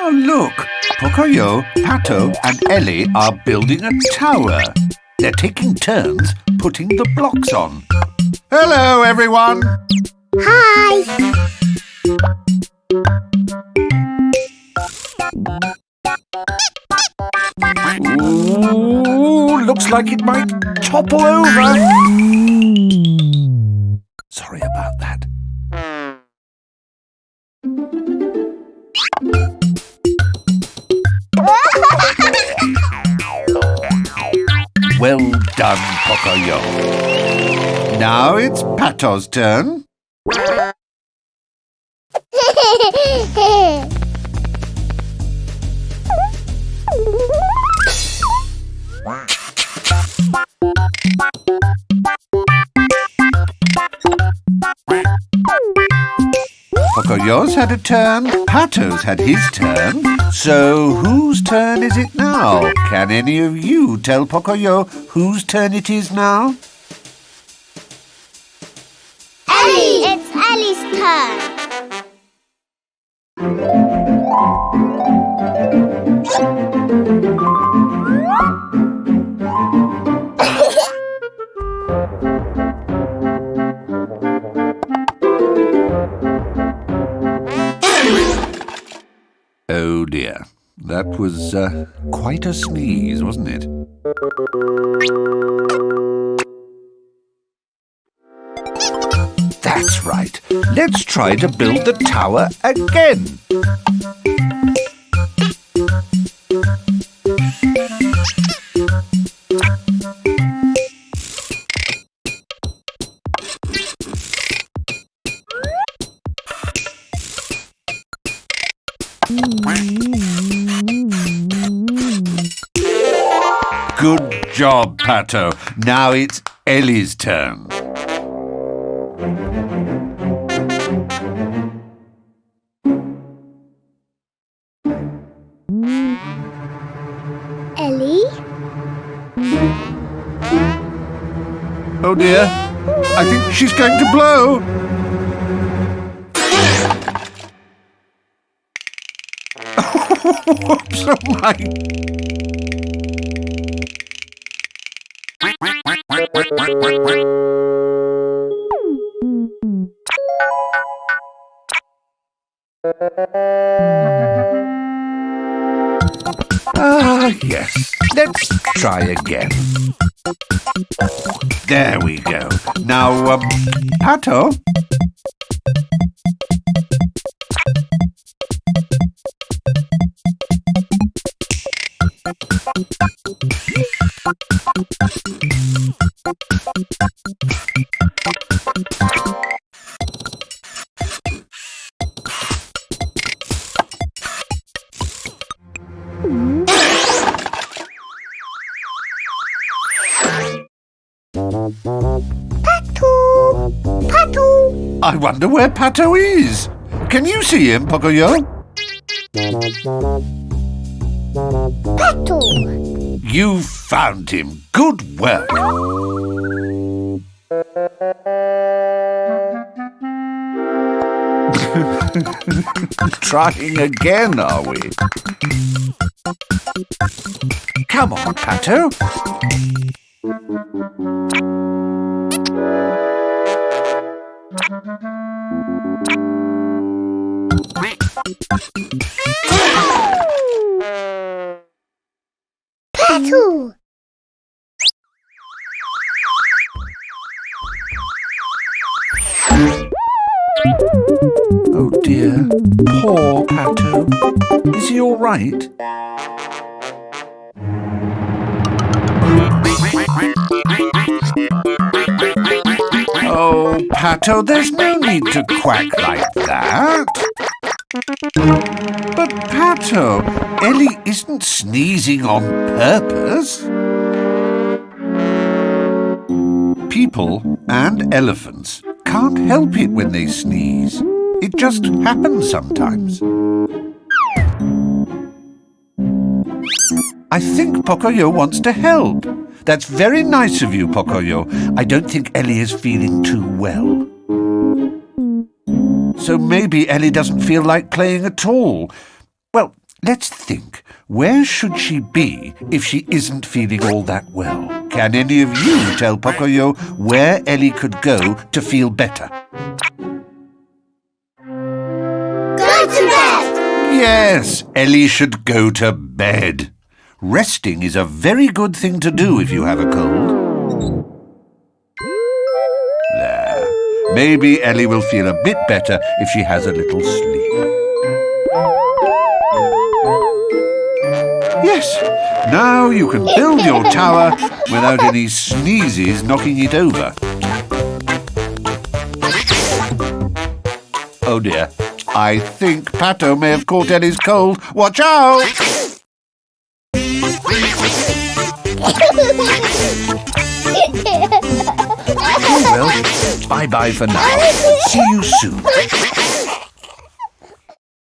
Oh, look! Pocoyo, Pato and Ellie are building a tower. They're taking turns putting the blocks on. Hello, everyone! Hi! Ooh, looks like it might topple over. Sorry about that. Well done, Pocoyo. Now it's Pato's turn. Pocoyo's had a turn, Pato's had his turn. So whose turn is it now? Can any of you tell Pocoyo whose turn it is now? Ellie! It's Ellie's turn. Oh dear, that was quite a sneeze, wasn't it? That's right. Let's try to build the tower again. Good job, Pato. Now it's Ellie's turn. Ellie? Oh dear, I think she's going to blow. Whoops, oh my. Ah, yes. Let's try again. There we go. Now, Pato? Pato! I wonder where Pato is. Can you see him, Pocoyo? Pato! You found him. Good work. Trying again, are we? Come on, Pato. Pato! Oh dear, poor Pato. Is he all right? Oh, Pato, there's no need to quack like that. But Pato, Ellie isn't sneezing on purpose. People and elephants can't help it when they sneeze. It just happens sometimes. I think Pocoyo wants to help. That's very nice of you, Pocoyo. I don't think Ellie is feeling too well. So maybe Ellie doesn't feel like playing at all. Well, Let's think. Where should she be if she isn't feeling all that well? Can any of you tell Pocoyo where Ellie could go to feel better? Go to bed! Yes, Ellie should go to bed. Resting is a very good thing to do if you have a cold. There. Maybe Ellie will feel a bit better if she has a little sleep. Yes, now you can build your tower without any sneezes knocking it over. Oh dear, I think Pato may have caught Ellie's cold. Watch out! Oh well, bye-bye for now. See you soon.